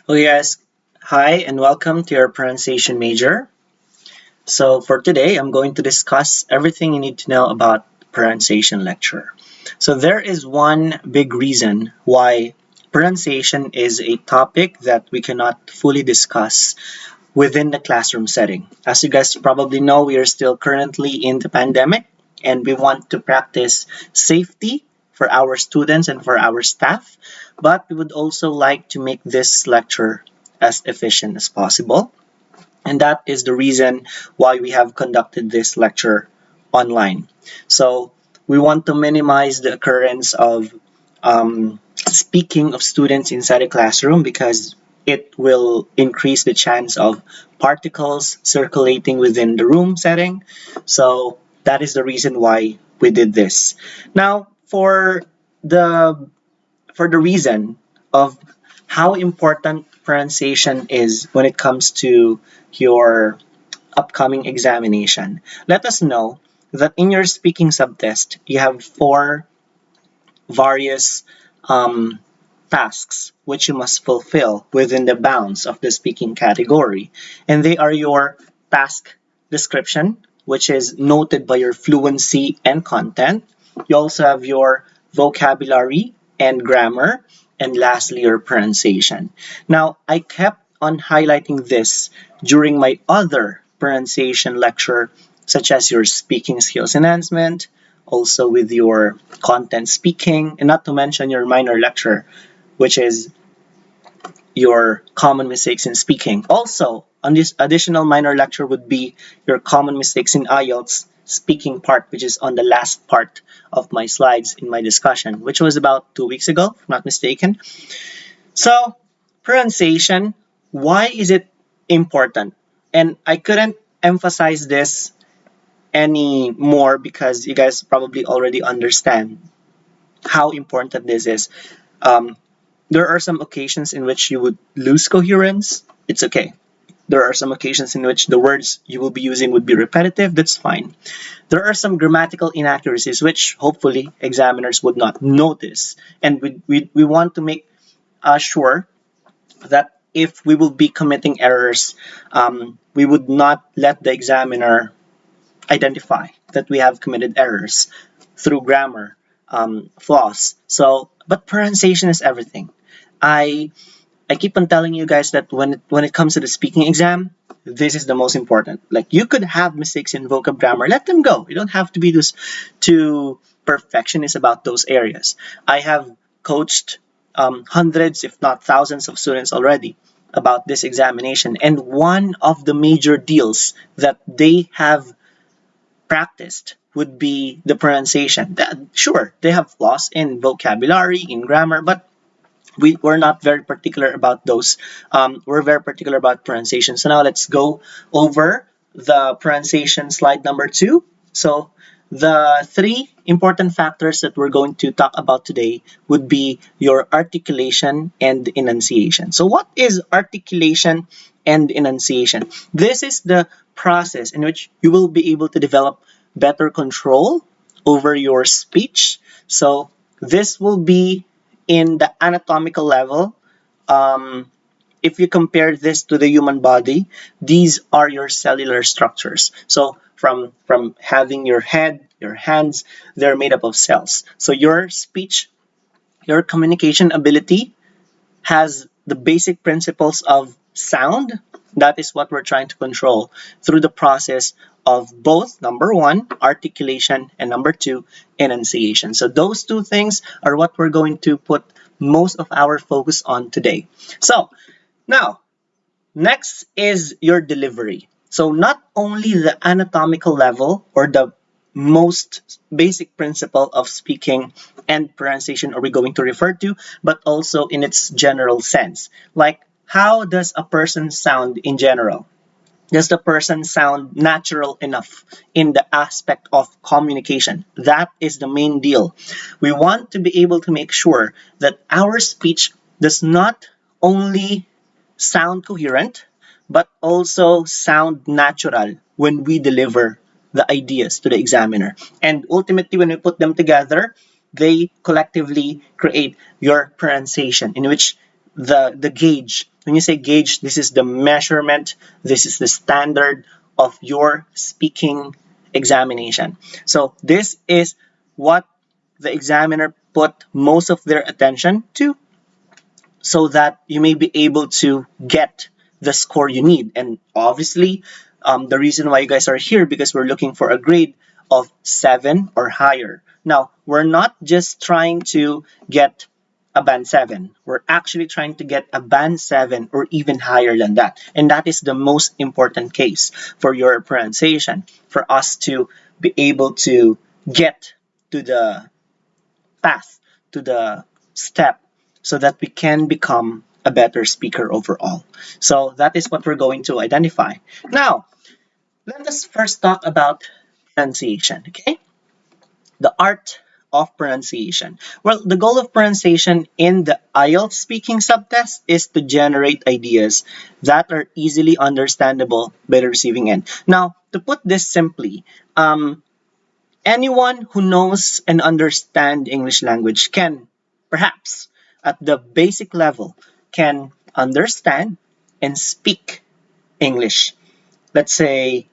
Oh yes, hi and welcome to your pronunciation major. So for today, I'm going to discuss everything you need to know about pronunciation lecture. So there is one big reason why pronunciation is a topic that we cannot fully discuss within the classroom setting. As you guys probably know, we are still currently in the pandemic and we want to practice safety for our students and for our staff, but we would also like to make this lecture as efficient as possible. And that is the reason why we have conducted this lecture online. So we want to minimize the occurrence of speaking of students inside a classroom because it will increase the chance of particles circulating within the room setting. So that is the reason why we did this. Now, the the reason of how important pronunciation is when it comes to your upcoming examination. Let us know that in your speaking subtest, you have four various um, tasks which you must fulfill within the bounds of the speaking category. And they are your task description, which is noted by your fluency and content. You also have your vocabulary and grammar, and lastly, your pronunciation. Now, I kept on highlighting this during my other pronunciation lecture, such as your speaking skills enhancement, also with your content speaking, and not to mention your minor lecture, which is your common mistakes in speaking. Also, on this additional minor lecture would be your common mistakes in IELTS speaking part, which is on the last part of my slides in my discussion, which was about 2 weeks ago, if not mistaken. So, pronunciation, why is it important? And I couldn't emphasize this any more because you guys probably already understand how important this is. Um, there are some occasions in which you would lose coherence. It's okay. There are some occasions in which the words you will be using would be repetitive. That's fine. There are some grammatical inaccuracies which hopefully examiners would not notice. And we want to make sure that if we will be committing errors, we would not let the examiner identify that we have committed errors through grammar flaws. So, but pronunciation is everything. I I keep on telling you guys that when it comes to the speaking exam, this is the most important. Like you could have mistakes in vocab grammar, let them go. You don't have to be this too perfectionist about those areas. I have coached hundreds, if not thousands, of students already about this examination, and one of the major deals that they have practiced would be the pronunciation. Sure, they have flaws in vocabulary, in grammar, but we're not very particular about those. We're very particular about pronunciation. So now let's go over the pronunciation slide number 2. So the three important factors that we're going to talk about today would be your articulation and enunciation. So what is articulation and enunciation? This is the process in which you will be able to develop better control over your speech. So this will be in the anatomical level. Um, if you compare this to the human body, these are your cellular structures. So from having your head, your hands, they're made up of cells. So your speech, your communication ability has the basic principles of sound. That is what we're trying to control through the process of both number one, articulation, and number two, enunciation. So those two things are what we're going to put most of our focus on today. So now, next is your delivery. So not only the anatomical level or the most basic principle of speaking and pronunciation are we going to refer to, but also in its general sense. Like, how does a person sound in general? Does the person sound natural enough in the aspect of communication? That is the main deal. We want to be able to make sure that our speech does not only sound coherent, but also sound natural when we deliver the ideas to the examiner. And ultimately, when we put them together, they collectively create your pronunciation, in which the gauge. When you say gauge, this is the measurement, this is the standard of your speaking examination. So this is what the examiner put most of their attention to, so that you may be able to get the score you need. And obviously, the reason why you guys are here, because we're looking for a grade of 7 or higher. Now, we're not just trying to get a band 7. We're actually trying to get a band 7 or even higher than that. And that is the most important case for your pronunciation, for us to be able to get to the path, to the step, so that we can become a better speaker overall. So that is what we're going to identify. Now, let us first talk about pronunciation, okay? The art of pronunciation. Well, the goal of pronunciation in the IELTS speaking subtest is to generate ideas that are easily understandable by the receiving end. Now, to put this simply, anyone who knows and understands English language can, perhaps, at the basic level, can understand and speak English. Let's say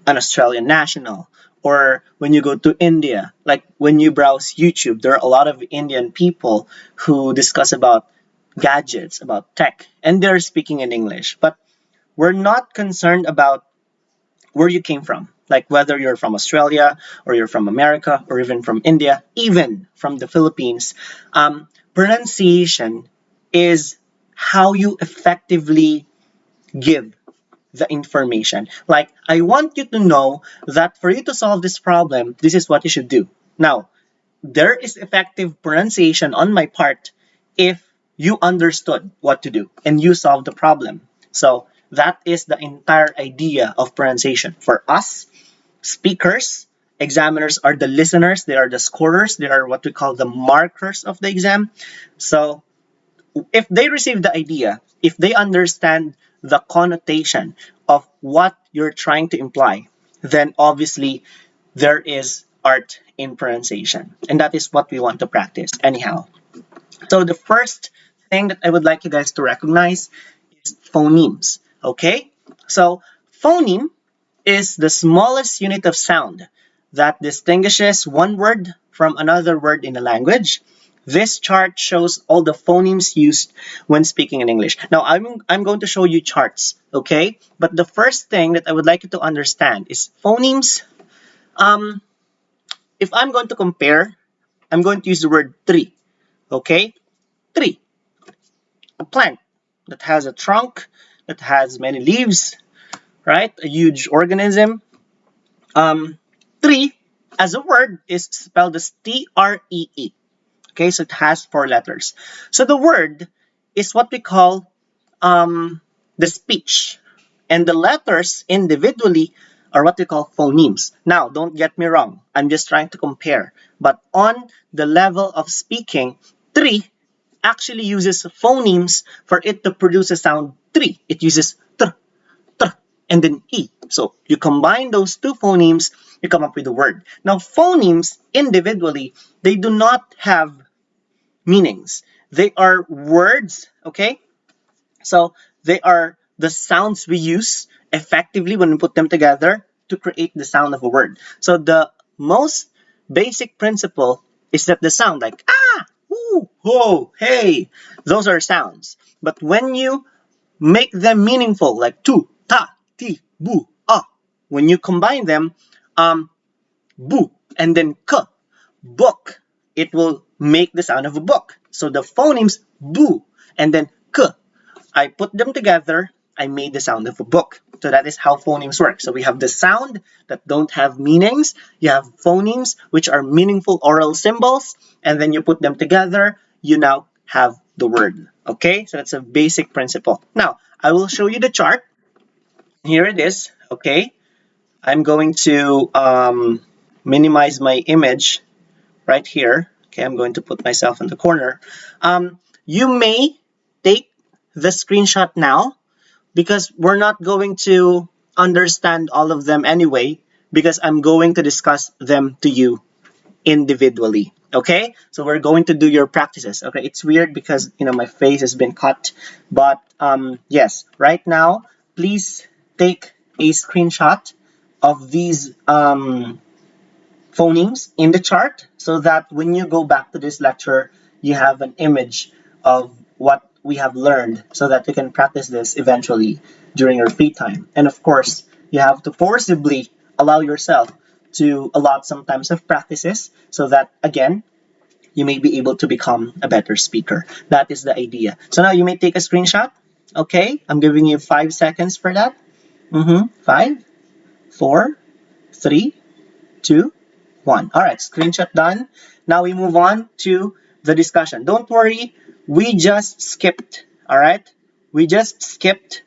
an Australian national, or when you go to India, like when you browse YouTube, there are a lot of Indian people who discuss about gadgets, about tech, and they're speaking in English. But we're not concerned about where you came from, like whether you're from Australia or you're from America or even from India, even from the Philippines. Pronunciation is how you effectively give the information. Like, I want you to know that for you to solve this problem, this is what you should do. Now, there is effective pronunciation on my part if you understood what to do and you solved the problem. So that is the entire idea of pronunciation. For us, speakers, examiners are the listeners, they are the scorers, they are what we call the markers of the exam. So if they receive the idea, if they understand the connotation of what you're trying to imply, then obviously there is art in pronunciation. And that is what we want to practice anyhow. So the first thing that I would like you guys to recognize is phonemes. Okay? So phoneme is the smallest unit of sound that distinguishes one word from another word in a language. This chart shows all the phonemes used when speaking in English. Now, I'm going to show you charts, okay? But the first thing that I would like you to understand is phonemes. Um, if I'm going to compare, I'm going to use the word tree, okay? Tree, a plant that has a trunk, that has many leaves, right? A huge organism. Um, Tree, as a word, is spelled as T-R-E-E. Okay, so it has 4 letters. So the word is what we call the speech. And the letters individually are what we call phonemes. Now, don't get me wrong. I'm just trying to compare. But on the level of speaking, tree actually uses phonemes for it to produce a sound tree. It uses tr, tr, and then e. So you combine those two phonemes, you come up with a word. Now, phonemes individually, they do not have meanings. They are words, okay? So they are the sounds we use effectively when we put them together to create the sound of a word. So the most basic principle is that the sound, like ah, ooh, ho, hey, those are sounds. But when you make them meaningful, like tu, ta, ti, bu, ah, when you combine them, bu, and then k, book, it will make the sound of a book. So the phonemes bu and then k, I put them together, I made the sound of a book. So that is how phonemes work. So we have the sound that don't have meanings. You have phonemes, which are meaningful oral symbols. And then you put them together, you now have the word. Okay, so that's a basic principle. Now, I will show you the chart. Here it is. Okay, I'm going to minimize my image right here. Okay, I'm going to put myself in the corner. You may take the screenshot now because we're not going to understand all of them anyway because I'm going to discuss them to you individually. Okay, so we're going to do your practices. Okay, it's weird because my face has been cut, but yes, right now, please take a screenshot of these phonemes in the chart so that when you go back to this lecture, you have an image of what we have learned so that you can practice this eventually during your free time. And of course, you have to forcibly allow yourself to allot some times of practices so that, again, you may be able to become a better speaker. That is the idea. So now you may take a screenshot. Okay, I'm giving you 5 seconds for that. 5, 4, 3, 2, 1. All right, screenshot done. Now we move on to the discussion. Don't worry, we just skipped, all right? We just skipped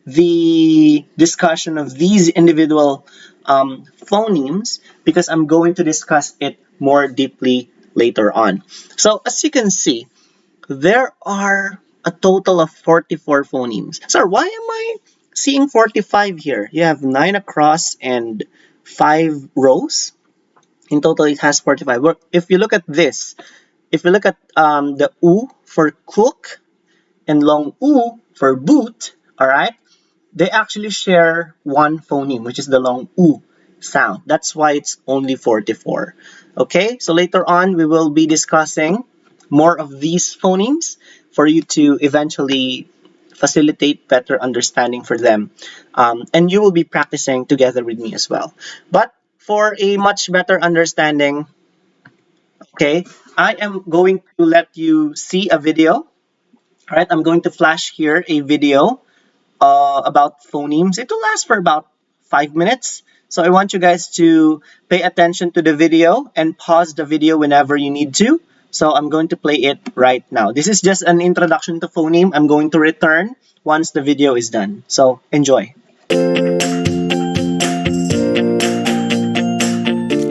the discussion of these individual phonemes because I'm going to discuss it more deeply later on. So as you can see, there are a total of 44 phonemes. Sir, why am I seeing 45 here? You have 9 across and 5 rows. In total, it has 45. Well, if you look at this, if you look at the U for cook and long U for boot, all right, they actually share one phoneme, which is the long U sound. That's why it's only 44. Okay, so later on, we will be discussing more of these phonemes for you to eventually facilitate better understanding for them. And you will be practicing together with me as well. But for a much better understanding, okay, I am going to let you see a video. All right, I'm going to flash here a video about phonemes. It will last for about 5 minutes. So I want you guys to pay attention to the video and pause the video whenever you need to. So I'm going to play it right now. This is just an introduction to phoneme. I'm going to return once the video is done. So enjoy.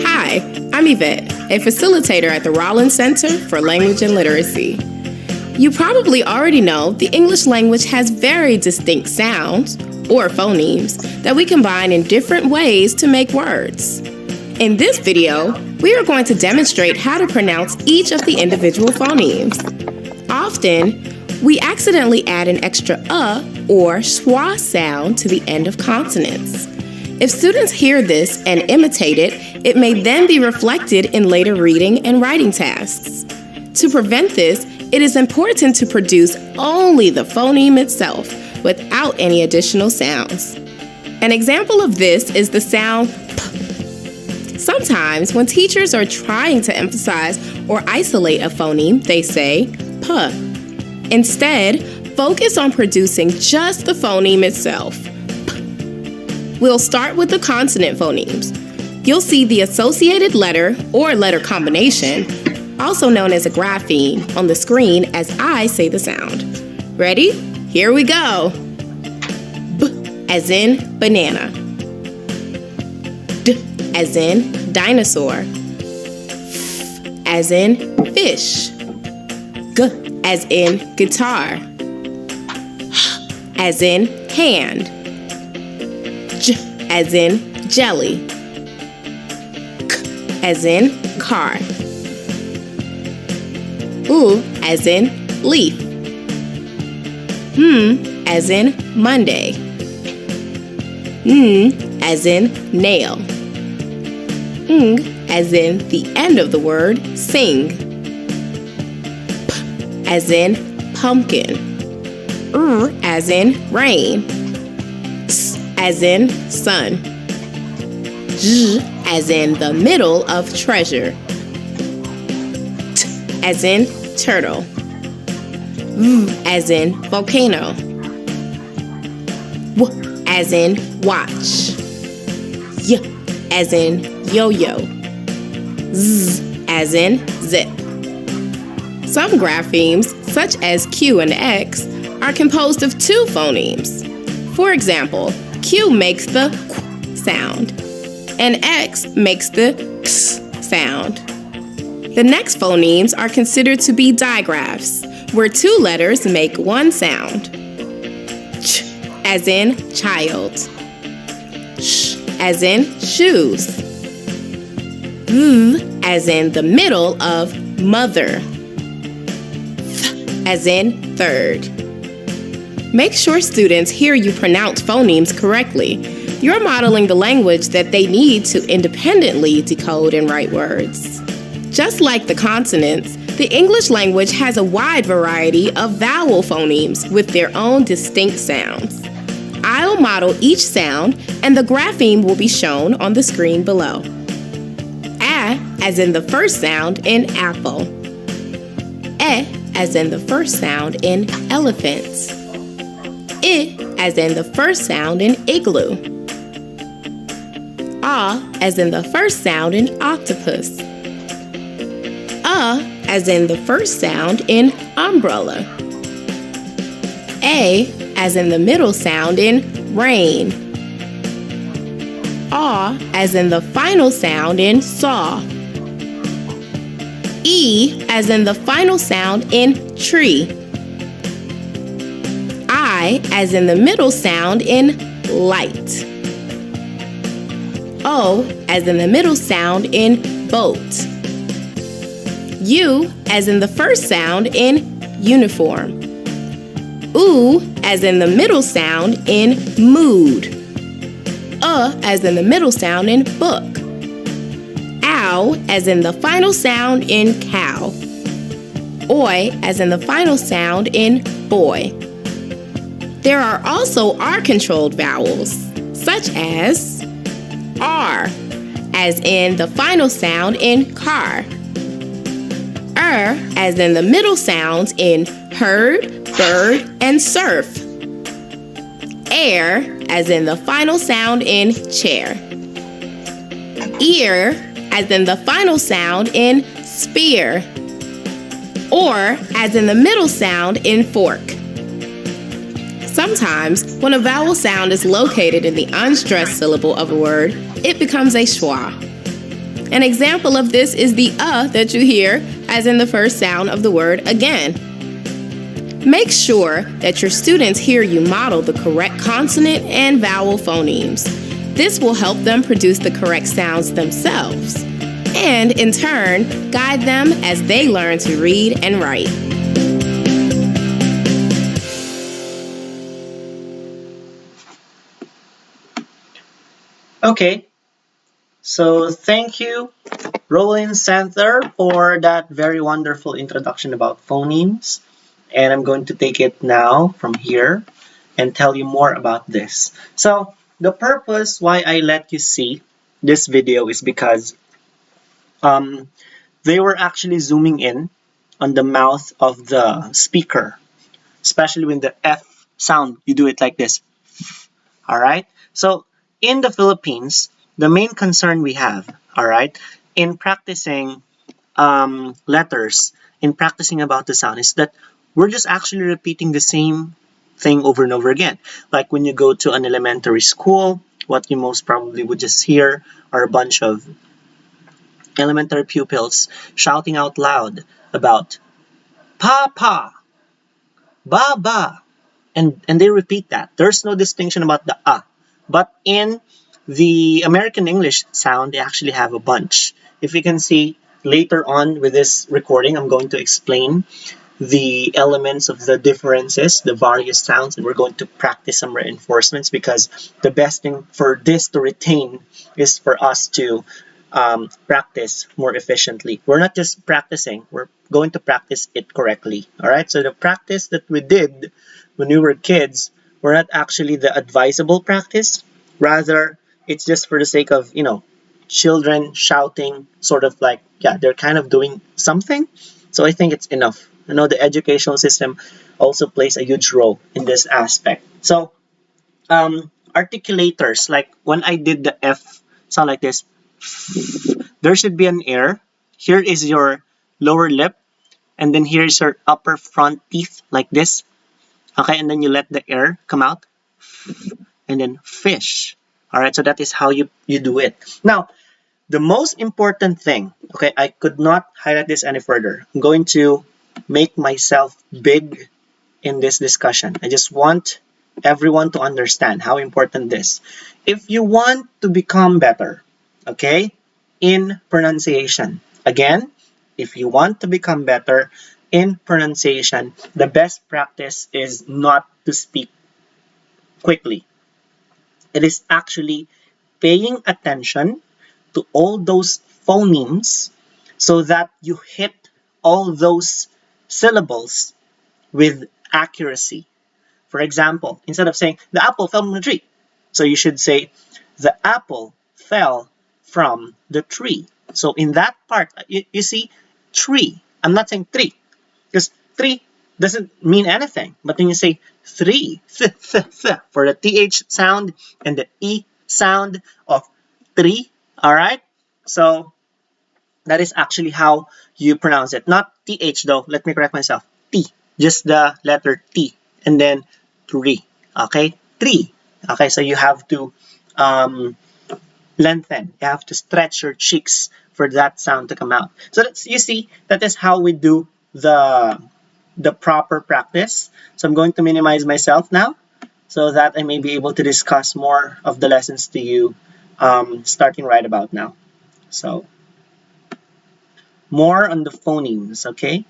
Hi, I'm Yvette, a facilitator at the Rollins Center for Language and Literacy. You probably already know the English language has very distinct sounds, or phonemes, that we combine in different ways to make words. In this video, we are going to demonstrate how to pronounce each of the individual phonemes. Often, we accidentally add an extra or schwa sound to the end of consonants. If students hear this and imitate it, it may then be reflected in later reading and writing tasks. To prevent this, it is important to produce only the phoneme itself without any additional sounds. An example of this is the sound p. Sometimes, when teachers are trying to emphasize or isolate a phoneme, they say p. Instead, focus on producing just the phoneme itself. P. We'll start with the consonant phonemes. You'll see the associated letter or letter combination, also known as a grapheme, on the screen as I say the sound. Ready? Here we go. B as in banana. D as in dinosaur. F as in fish. G as in guitar. H as in hand. J as in jelly. K as in car. U as in leaf. M as in Monday. N as in nail. Ng as in the end of the word sing. P as in pumpkin. R as in rain. S as in sun. J as in the middle of treasure. T as in turtle. V as in volcano. W as in watch. Y as in yo-yo. Z as in zip. Some graphemes, such as Q and X, are composed of two phonemes. For example, Q makes the Q sound, and X makes the X sound. The next phonemes are considered to be digraphs, where two letters make one sound. Ch as in child. Sh as in shoes. V as in the middle of mother. Th as in third. Make sure students hear you pronounce phonemes correctly. You're modeling the language that they need to independently decode and write words. Just like the consonants, the English language has a wide variety of vowel phonemes with their own distinct sounds. I'll model each sound, and the grapheme will be shown on the screen below. A as in the first sound in apple. E as in the first sound in elephant. I as in the first sound in igloo. A as in the first sound in octopus. As in the first sound in umbrella. A as in the middle sound in rain. As in the final sound in saw. E as in the final sound in tree. I as in the middle sound in light. O as in the middle sound in boat. U as in the first sound in uniform. Oo as in the middle sound in mood. As in the middle sound in book. Ow as in the final sound in cow. Oi as in the final sound in boy. There are also R-controlled vowels, such as R, as in the final sound in car. As in the middle sounds in herd, bird, and surf. Air, as in the final sound in chair. Ear, as in the final sound in spear. Or, as in the middle sound in fork. Sometimes, when a vowel sound is located in the unstressed syllable of a word, it becomes a schwa. An example of this is the that you hear as in the first sound of the word again. Make sure that your students hear you model the correct consonant and vowel phonemes. This will help them produce the correct sounds themselves, and in turn, guide them as they learn to read and write. Okay, so thank you, Roland Santher, for that very wonderful introduction about phonemes. And I'm going to take it now from here and tell you more about this. So the purpose why I let you see this video is because they were actually zooming in on the mouth of the speaker, especially when the F sound, you do it like this. All right. So in the Philippines, the main concern we have, all right, in practicing letters, in practicing about the sound, is that we're just actually repeating the same thing over and over again. Like when you go to an elementary school, what you most probably would just hear are a bunch of elementary pupils shouting out loud about Papa, Baba, and they repeat that. There's no distinction about the but in the American English sound, they actually have a bunch. If you can see later on with this recording, I'm going to explain the elements of the differences, the various sounds, and we're going to practice some reinforcements, because the best thing for this to retain is for us to practice more efficiently. We're not just practicing, we're going to practice it correctly. All right, so the practice that we did when we were kids were not actually the advisable practice. Rather, it's just for the sake of, children shouting, sort of like, yeah, they're kind of doing something. So I think it's enough. The educational system also plays a huge role in this aspect. So articulators, like when I did the F sound like this, there should be an air. Here is your lower lip, and then here's your upper front teeth like this. Okay, and then you let the air come out, and then fish. All right, so that is how you do it. Now, the most important thing, okay, I could not highlight this any further. I'm going to make myself big in this discussion. I just want everyone to understand how important this. If you want to become better, okay, in pronunciation, Again, if you want to become better in pronunciation, the best practice is not to speak quickly. It is actually paying attention to all those phonemes so that you hit all those syllables with accuracy. For example, instead of saying the apple fell from the tree, so you should say the apple fell from the tree. So in that part, you see tree. I'm not saying tree because three doesn't mean anything. But when you say three, for the th sound and the e sound of three, all right. So that is actually how you pronounce it. Not th though. Let me correct myself. T, just the letter T, and then three. Okay, three. Okay, so you have to lengthen. You have to stretch your cheeks for that sound to come out. So that's, you see, that is how we do the proper practice. So I'm going to minimize myself now so that I may be able to discuss more of the lessons to you starting right about now. So more on the phonemes, okay?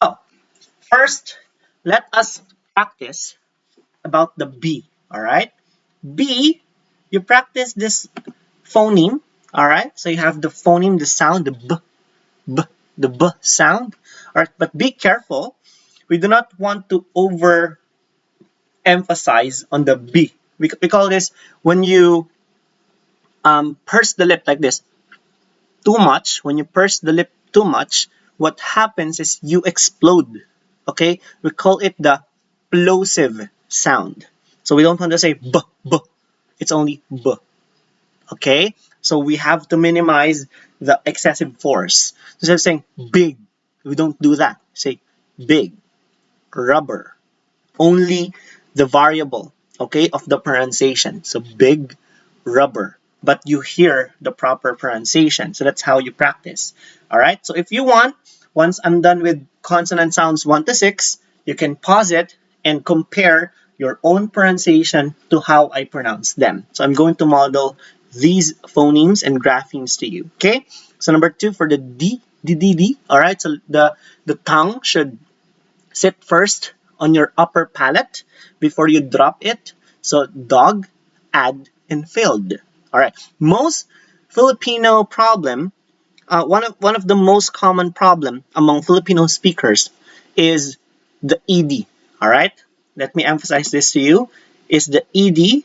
So first, let us practice about the B, all right? B, you practice this phoneme, all right? So you have the phoneme, the sound, the B, the B sound, all right? But be careful. We do not want to emphasize on the B. We call this when you purse the lip like this too much. When you purse the lip too much, what happens is you explode. Okay, we call it the plosive sound. So we don't want to say b b. It's only b. Okay, so we have to minimize the excessive force. Instead of saying big, we don't do that. Say big, rubber, only the variable, okay, of the pronunciation. So big rubber, but you hear the proper pronunciation. So that's how you practice. All right. So if you want, once I'm done with consonant sounds 1 to 6, you can pause it and compare your own pronunciation to how I pronounce them. So I'm going to model these phonemes and graphemes to you. Okay. So number 2 for the D, D, D, D. All right. So the tongue should sit first on your upper palate before you drop it. So dog, add, and filled. All right. Most Filipino problem, one of the most common problem among Filipino speakers is the ed. All right. Let me emphasize this to you. Is the ed.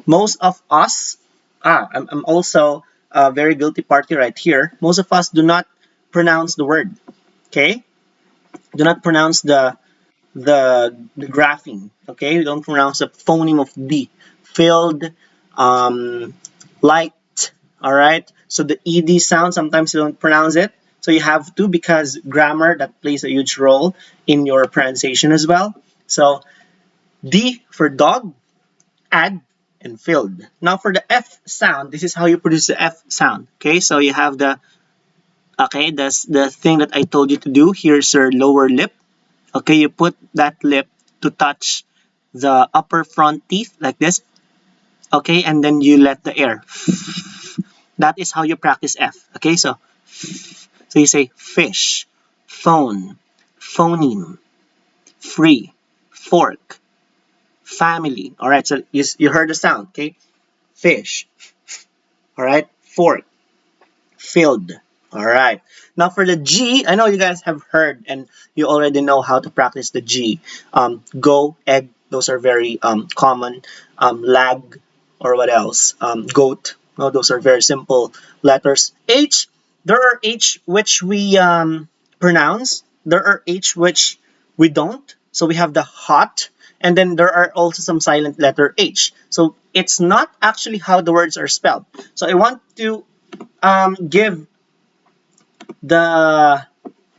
Most of us, I'm also a very guilty party right here. Most of us do not pronounce the word. Okay. Do not pronounce the grapheme. Okay, we don't pronounce the phoneme of D. Filled, light. All right. So the ed sound sometimes you don't pronounce it. So you have to because grammar that plays a huge role in your pronunciation as well. So D for dog, add, and filled. Now for the F sound, this is how you produce the F sound. Okay, so you have that's the thing that I told you to do. Here's your lower lip. Okay, you put that lip to touch the upper front teeth like this. Okay, and then you let the air. That is how you practice F. Okay, so you say fish, phone, phoneme, free, fork, family. All right, so you heard the sound. Okay, fish. All right, fork, filled. All right. Now for the G, I know you guys have heard and you already know how to practice the G. Go, egg, those are very common. Lag, or what else? Goat, no, those are very simple letters. H, there are H which we pronounce. There are H which we don't. So we have the hot, and then there are also some silent letter H. So it's not actually how the words are spelled. So I want to give the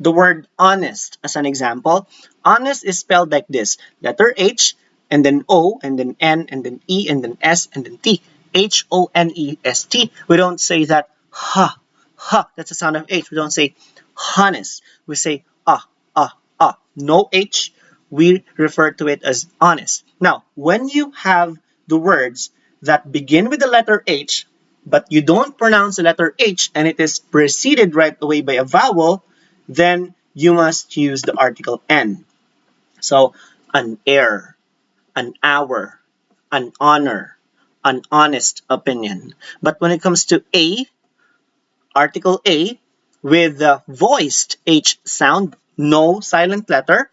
the word honest as an example. Honest is spelled like this: letter H, and then O, and then N, and then E, and then S, and then T. Honest. We don't say that ha, ha. That's the sound of H. We don't say honest. We say ah, ah, ah. No H. We refer to it as honest. Now, when you have the words that begin with the letter H, but you don't pronounce the letter H and it is preceded right away by a vowel, then you must use the article N. So, an air, an hour, an honor, an honest opinion. But when it comes to A, article A, with the voiced H sound, no silent letter,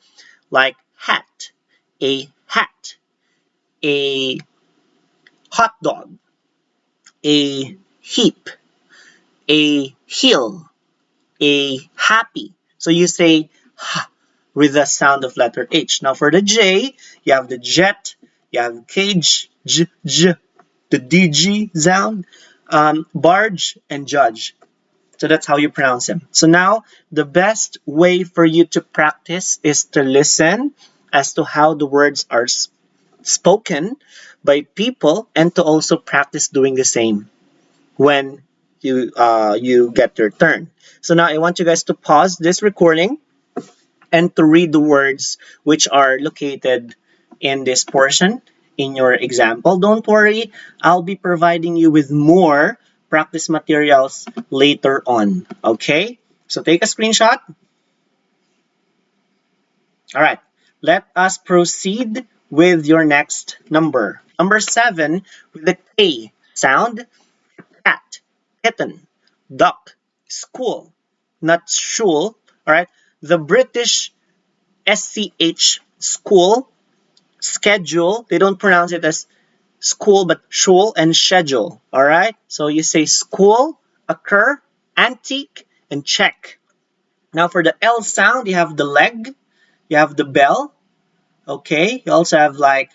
like hat, a hot dog, a heap, a hill, a happy. So you say ha with the sound of letter H. Now for the J, you have the jet, you have cage, the DG sound, barge, and judge. So that's how you pronounce them. So now the best way for you to practice is to listen as to how the words are spoken by people and to also practice doing the same when you get your turn. So now I want you guys to pause this recording and to read the words which are located in this portion in your example. Don't worry, I'll be providing you with more practice materials later on. Okay? So take a screenshot. All right. Let us proceed with your next number. Number 7 with the K sound. Cat, kitten, duck, school, not shul. All right. The British SCH school, schedule, they don't pronounce it as school but shul and schedule. All right. So you say school, occur, antique, and check. Now for the L sound, you have the leg, you have the bell. Okay. You also have like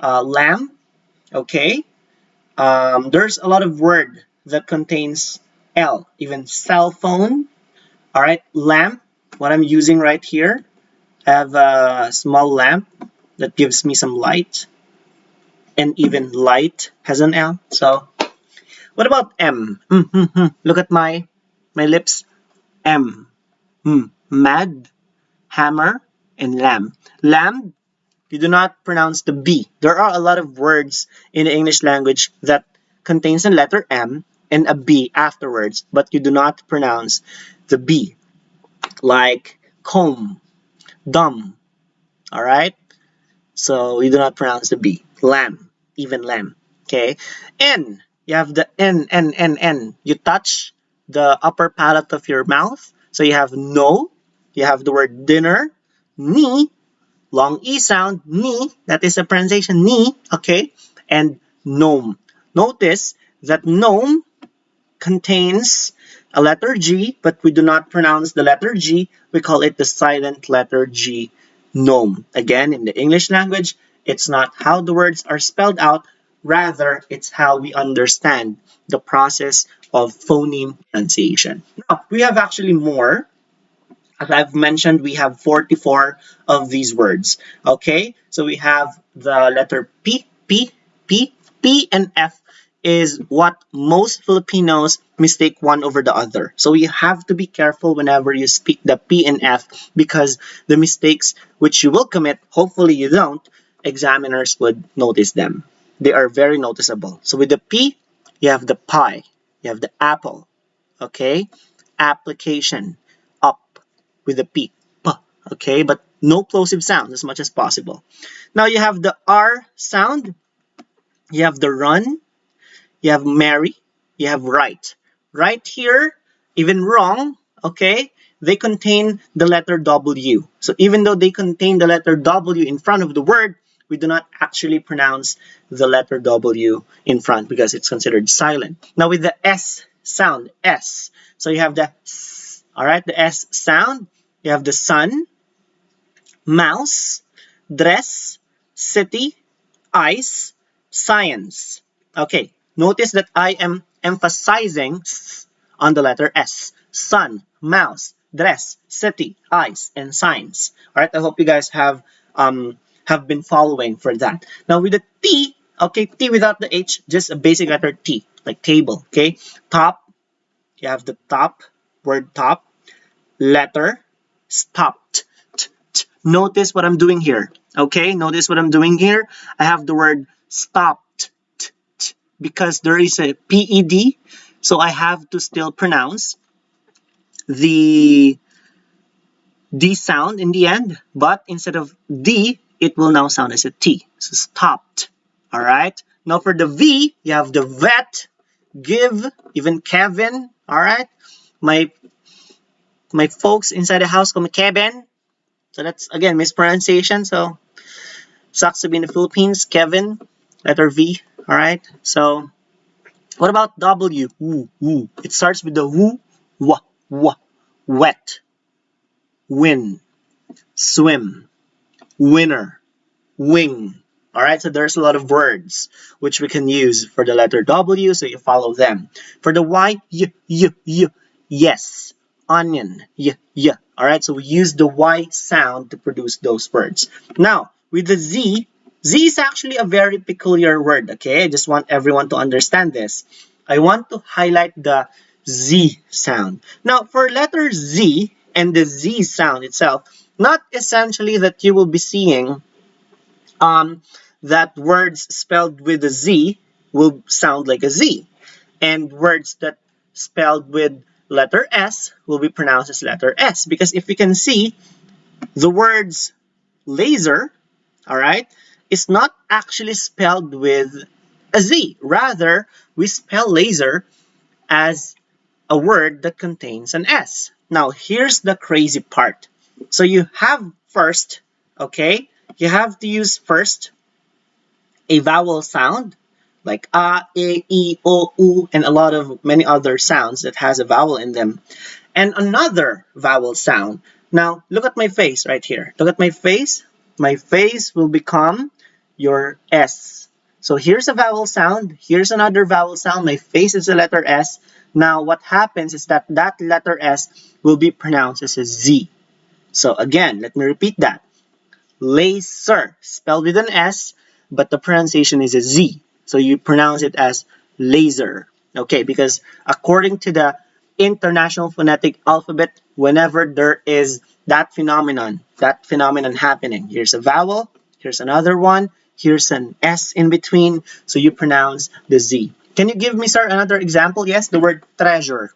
lamb. Okay. There's a lot of word that contains L, even cell phone. All right, lamp, what I'm using right here, I have a small lamp that gives me some light, and even light has an L. So, what about M? Look at my lips. M. Mad, hammer, and lamb. Lamb, you do not pronounce the B. There are a lot of words in the English language that contains a letter M and a B afterwards, but you do not pronounce the B, like comb, dumb. All right, so you do not pronounce the B. Lamb, even lamb. Okay, N. You have the N. You touch the upper palate of your mouth, so you have no. You have the word dinner, knee, long E sound, ni, that is the pronunciation ni, okay, and gnome. Notice that gnome contains a letter G, but we do not pronounce the letter G. We call it the silent letter G, gnome. Again, in the English language, it's not how the words are spelled out, rather, it's how we understand the process of phoneme pronunciation. Now, we have actually more. As I've mentioned, we have 44 of these words. Okay, so we have the letter P, and F is what most Filipinos mistake one over the other. So you have to be careful whenever you speak the P and F because the mistakes which you will commit, hopefully you don't, examiners would notice them. They are very noticeable. So with the P, you have the pie, you have the apple, okay? Application, up with the P, okay? But no plosive sounds as much as possible. Now you have the R sound, you have the run, you have marry, you have right. Right here, even wrong, okay? They contain the letter W. So even though they contain the letter W in front of the word, we do not actually pronounce the letter W in front because it's considered silent. Now with the S sound, S. So you have the S, all right? The S sound, you have the sun, mouse, dress, city, ice, science. Okay, notice that I am emphasizing on the letter S. Sun, mouse, dress, city, ice, and science. All right, I hope you guys have been following for that. Now with the T, okay, T without the H, just a basic letter T, like table, okay? Top, you have the top, word top, letter, stopped. Notice what I'm doing here. Okay, notice what I'm doing here. I have the word stopped. because there is a PED, so I have to still pronounce the D sound in the end, but instead of D, it will now sound as a T. So stopped. All right. Now for the V, you have the vet, give, even Kevin. All right. My folks inside the house call me Kevin. So that's again mispronunciation. So sucks to be in the Philippines. Kevin, letter V. All right. So what about W? Woo, woo. It starts with the woo, wah, wah, wet, win, swim, winner, wing. All right, so there's a lot of words which we can use for the letter W, so you follow them. For the Y, yes, onion, All right, so we use the Y sound to produce those words. Now, with the Z, Z is actually a very peculiar word, okay? I just want everyone to understand this. I want to highlight the Z sound. Now, for letter Z and the Z sound itself, not essentially that you will be seeing that words spelled with a Z will sound like a Z, and words that spelled with letter S will be pronounced as letter S. Because if you can see, the words laser, all right, is not actually spelled with a Z. Rather, we spell laser as a word that contains an S. Now, here's the crazy part. So you have first, okay, you have to use first a vowel sound like a, e, o, u, and a lot of many other sounds that has a vowel in them, and another vowel sound. Now, look at my face right here. Look at my face. My face will become your S. So here's a vowel sound. Here's another vowel sound. My face is a letter S. Now, what happens is that that letter S will be pronounced as a Z. So again, let me repeat that. Laser, spelled with an S, but the pronunciation is a Z. So you pronounce it as laser. Okay, because according to the International Phonetic Alphabet, whenever there is that phenomenon happening, here's a vowel, here's another one, here's an S in between, so you pronounce the Z. Can you give me, sir, another example? Yes, the word treasure.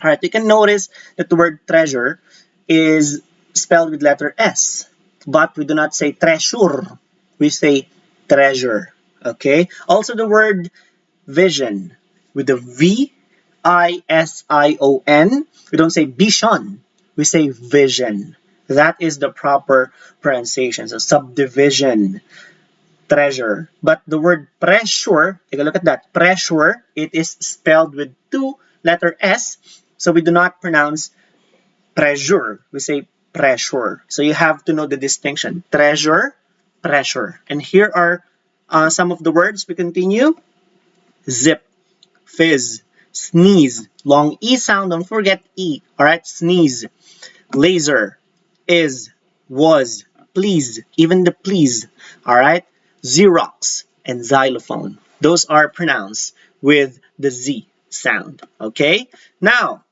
All right, you can notice that the word treasure is spelled with letter S, but we do not say treasure. We say treasure. Okay. Also, the word vision with the V-I-S-I-O-N. We don't say vision. We say vision. That is the proper pronunciation. So subdivision, treasure. But the word pressure, take a look at that. Pressure, it is spelled with two letter S. So we do not pronounce pressure. We say pressure. So you have to know the distinction. Treasure, pressure. And here are some of the words. We continue. Zip, fizz, sneeze, long E sound. Don't forget E. All right, sneeze. Laser, is, was, please, even the please. All right, Xerox and xylophone. Those are pronounced with the Z sound. Okay, now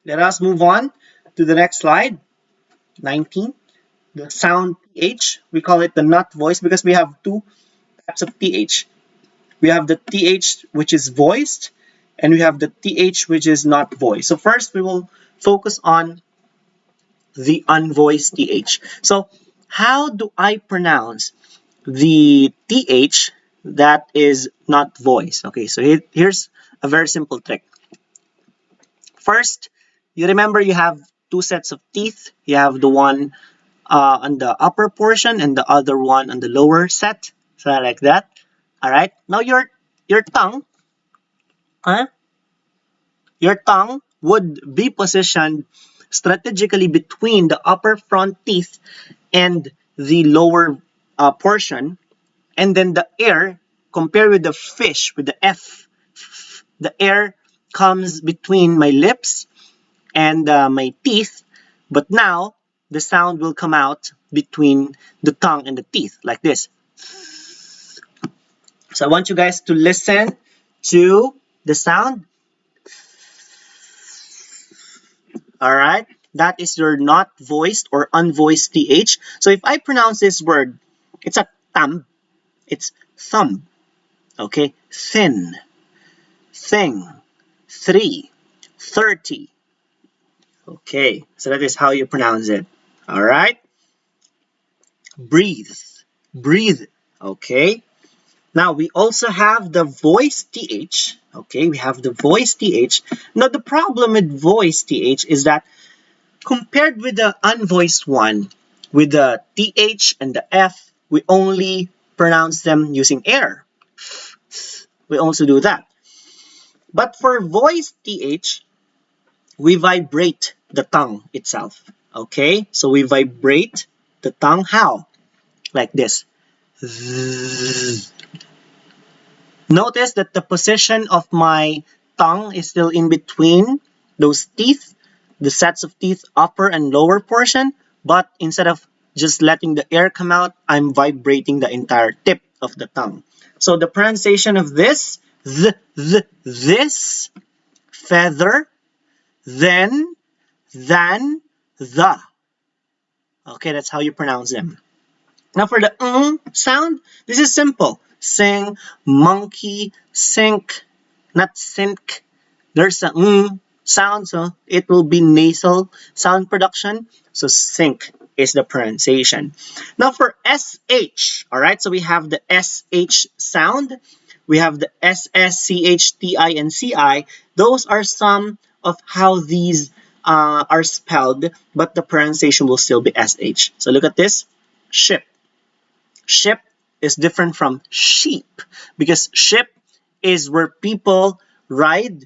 let us move on to the next slide. 19. The sound TH. We call it the not voice because we have two types of TH. We have the TH which is voiced, and we have the TH which is not voiced. So first we will focus on the unvoiced TH. So how do I pronounce the TH that is not voiced? Okay, so here's a very simple trick. First, you remember you have two sets of teeth. You have the one on the upper portion and the other one on the lower set. So like that. All right. Now your tongue, huh? Your tongue would be positioned strategically between the upper front teeth and the lower portion, and then the air, compared with the fish with the F, the air comes between my lips and my teeth, but now the sound will come out between the tongue and the teeth like this. So I want you guys to listen to the sound. All right, that is your not voiced or unvoiced TH. So if I pronounce this word, it's a thumb, it's thumb. Okay, thin, thing, 3, 30. Okay, so that is how you pronounce it. All right, breathe, breathe. Okay, now we also have the voice th. Okay, we have the voice th. Now the problem with voice th is that compared with the unvoiced one, with the th and the f, we only pronounce them using air. We also do that. But for voice th, we vibrate the tongue itself. Okay, so we vibrate the tongue how? Like this. Notice that the position of my tongue is still in between those teeth, the sets of teeth, upper and lower portion, but instead of just letting the air come out, I'm vibrating the entire tip of the tongue. So the pronunciation of this, this, feather, then, than, the. Okay, that's how you pronounce them. Now for the sound, this is simple. Sing, monkey, sink, not sink. There's a sound, so it will be nasal sound production. So sink is the pronunciation. Now for SH, all right, so we have the SH sound. We have the SS, CH, TI, and CI. Those are some of how these are spelled, but the pronunciation will still be SH. So look at this. Ship. Ship is different from sheep because ship is where people ride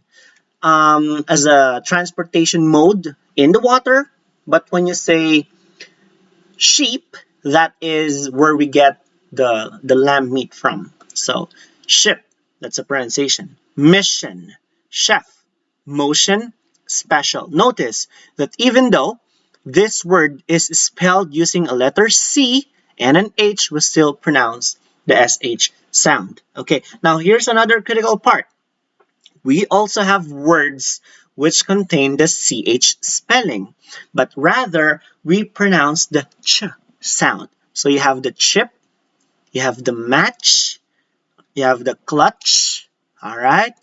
as a transportation mode in the water. But when you say sheep, that is where we get the lamb meat from. So ship, that's a pronunciation. Mission, chef, motion, special. Notice that even though this word is spelled using a letter C and an H, we still pronounce the SH sound. Okay, now here's another critical part. We also have words which contain the CH spelling, but rather we pronounce the ch sound. So you have the chip, you have the match, you have the clutch, all right?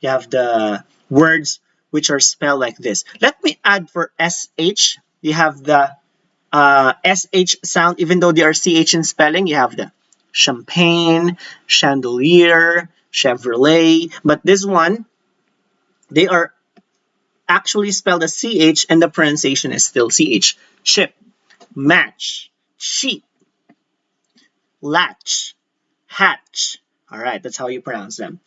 You have the words which are spelled like this. Let me add for SH, you have the SH sound, even though they are CH in spelling, you have the champagne, chandelier, Chevrolet, but this one, they are actually spelled as CH and the pronunciation is still CH. Chip, match, sheep, latch, hatch. All right, that's how you pronounce them.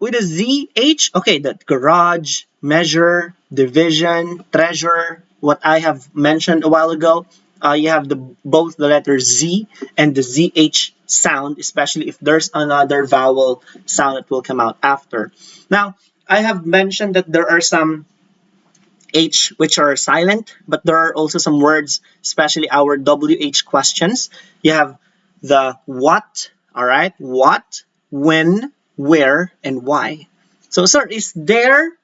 With a ZH, okay, that garage, measure, division, treasure, what I have mentioned a while ago, you have both the letter Z and the ZH sound, especially if there's another vowel sound that will come out after. Now, I have mentioned that there are some H which are silent, but there are also some words, especially our WH questions. You have the what, all right, what, when, where, and why. So, sir, is there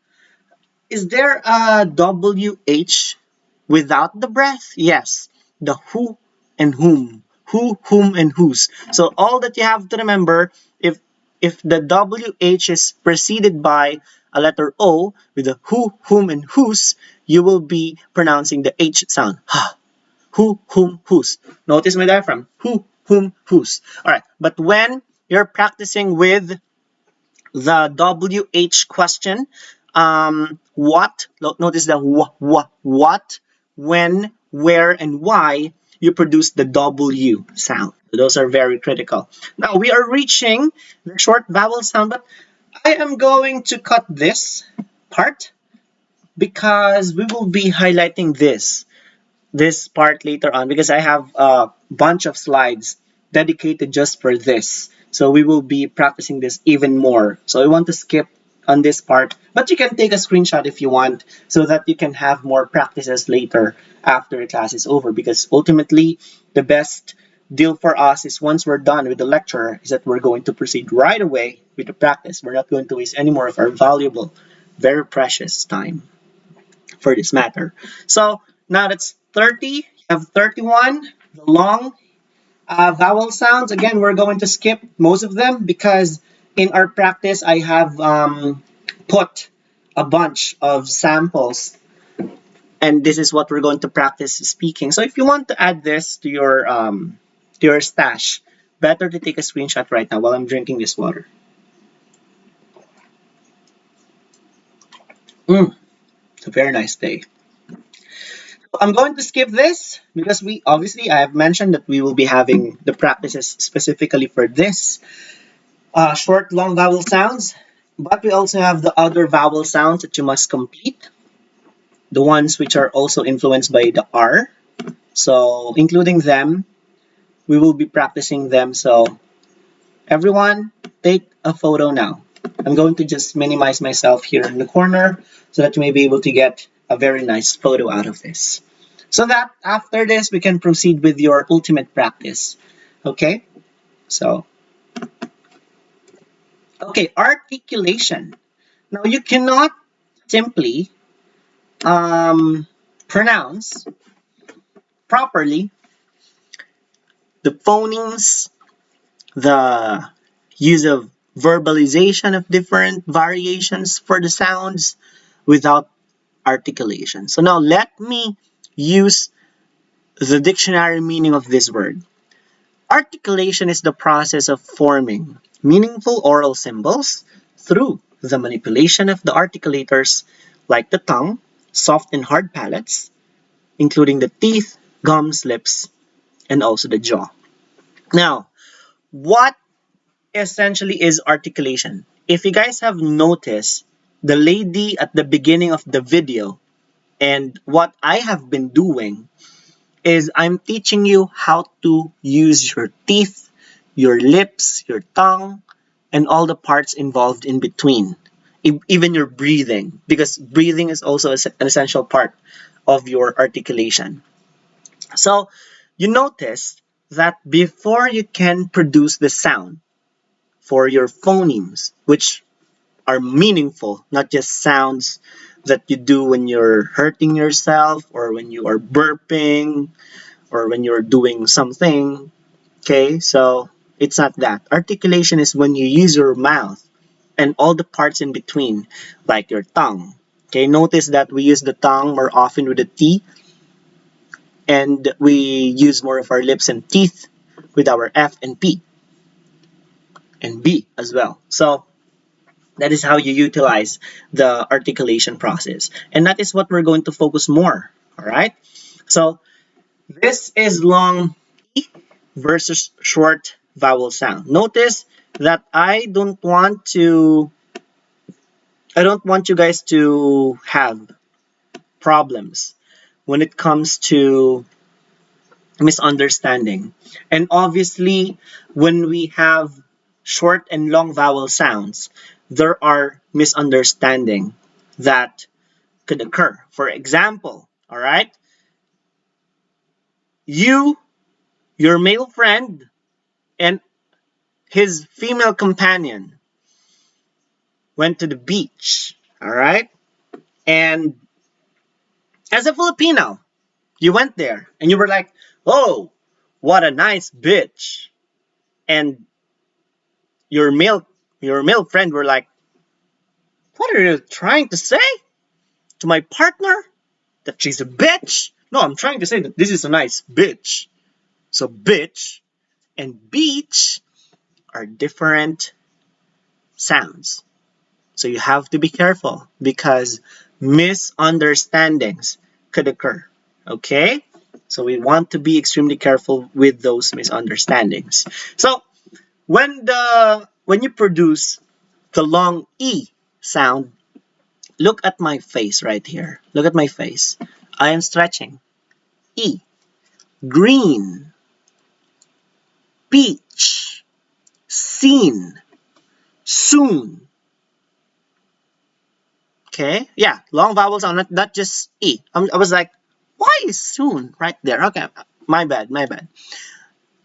a WH without the breath? Yes, the who and whom, who, whom, and whose. So all that you have to remember, if the WH is preceded by a letter O with the who, whom, and whose, you will be pronouncing the H sound. Ha. Who, whom, whose. Notice my diaphragm. Who, whom, whose. All right. But when you're practicing with the WH question, what, notice the what, when, where, and why, you produce the W sound. Those are very critical. Now we are reaching the short vowel sound, but I am going to cut this part because we will be highlighting this part later on because I have a bunch of slides dedicated just for this. So we will be practicing this even more. So I want to skip on this part, but you can take a screenshot if you want so that you can have more practices later after the class is over because ultimately the best deal for us is once we're done with the lecture is that we're going to proceed right away with the practice. We're not going to waste any more of our valuable, very precious time for this matter. So now that's 30. You have 31, the long vowel sounds. Again, we're going to skip most of them because In our practice, I have put a bunch of samples, and this is what we're going to practice speaking. So if you want to add this to your stash, better to take a screenshot right now while I'm drinking this water. It's a very nice day. I'm going to skip this because we obviously I have mentioned that we will be having the practices specifically for this short, long vowel sounds, but we also have the other vowel sounds that you must complete, the ones which are also influenced by the R. So, including them, we will be practicing them. So, everyone, take a photo now. I'm going to just minimize myself here in the corner so that you may be able to get a very nice photo out of this. So that after this, we can proceed with your ultimate practice. Okay? So, okay, articulation. Now, you cannot simply pronounce properly the phonemes, the use of verbalization of different variations for the sounds without articulation. So now let me use the dictionary meaning of this word. Articulation is the process of forming meaningful oral symbols through the manipulation of the articulators like the tongue, soft and hard palates, including the teeth, gums, lips, and also the jaw. Now, what essentially is articulation? If you guys have noticed, the lady at the beginning of the video and what I have been doing is I'm teaching you how to use your teeth, your lips, your tongue, and all the parts involved in between. Even your breathing, because breathing is also an essential part of your articulation. So you notice that before you can produce the sound for your phonemes, which are meaningful, not just sounds that you do when you're hurting yourself or when you are burping or when you're doing something. Okay, so it's not that. Articulation is when you use your mouth and all the parts in between, like your tongue. Okay, notice that we use the tongue more often with the T, and we use more of our lips and teeth with our F and P and B as well. So that is how you utilize the articulation process. And that is what we're going to focus more. All right. So this is long E versus short vowel sound. Notice that I don't want you guys to have problems when it comes to misunderstanding. And obviously, when we have short and long vowel sounds, there are misunderstanding that could occur. For example, all right, you, your male friend, and his female companion went to the beach, all right? And as a Filipino, you went there and you were like, oh, what a nice bitch. And your male your male friend were like, what are you trying to say to my partner? That she's a bitch? No, I'm trying to say that this is a nice bitch. So bitch and beach are different sounds. So you have to be careful because misunderstandings could occur. Okay? So we want to be extremely careful with those misunderstandings. So when you produce the long E sound, look at my face right here. Look at my face. I am stretching. E. Green. Peach. Seen. Soon. Okay? Yeah, long vowel sound, not just E. I was like, why is soon right there? Okay, my bad, my bad.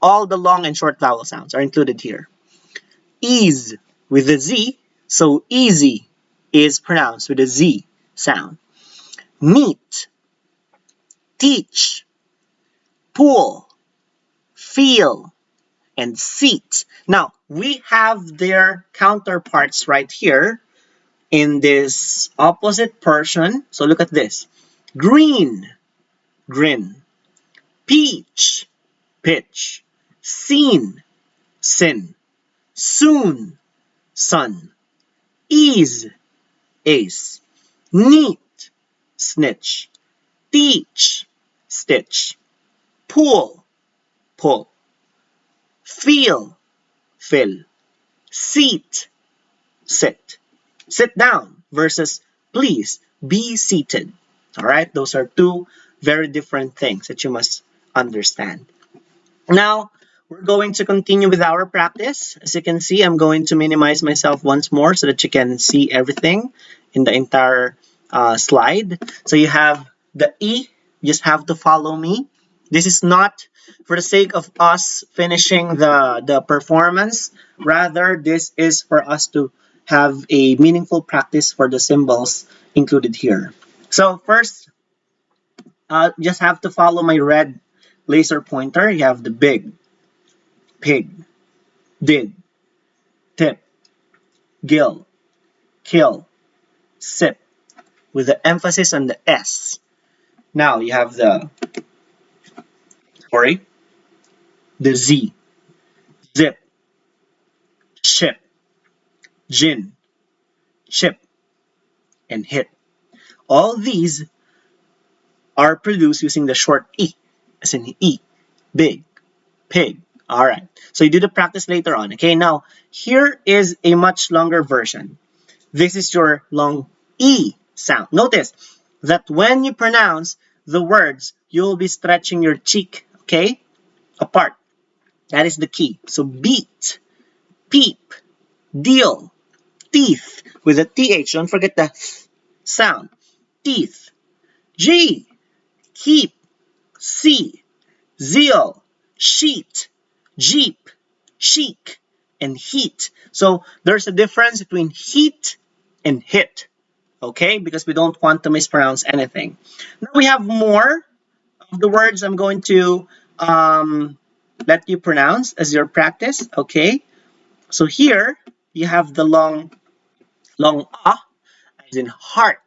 All the long and short vowel sounds are included here. Ease with a Z, so easy is pronounced with a Z sound. Meet, teach, pool, feel, and seat. Now, we have their counterparts right here in this opposite portion. So look at this. Green, grin. Peach, pitch. Seen, sin. Soon, sun. Ease, ace. Neat, snitch. Teach, stitch. Pool, pull. Feel, fill. Seat, sit. Sit down versus please be seated. All right, those are two very different things that you must understand. Now, we're going to continue with our practice. As you can see, I'm going to minimize myself once more so that you can see everything in the entire slide. So you have the E, you just have to follow me. This is not for the sake of us finishing the performance. Rather, this is for us to have a meaningful practice for the symbols included here. So first, just have to follow my red laser pointer. You have the big, pig, did, tip, gill, kill, sip, with the emphasis on the S. Now you have the Z, zip, ship, gin, chip, and hit. All these are produced using the short E, as in E, big, pig. All right. So you do the practice later on. Okay. Now here is a much longer version. This is your long E sound. Notice that when you pronounce the words, you'll be stretching your cheek, okay, apart. That is the key. So beat, peep, deal, teeth with a TH. Don't forget the sound. Teeth. G, keep, see, zeal, sheet, jeep, chic, and heat. So there's a difference between heat and hit, okay? Because we don't want to mispronounce anything. Now we have more of the words I'm going to let you pronounce as your practice, okay? So here you have the long ah, as in heart.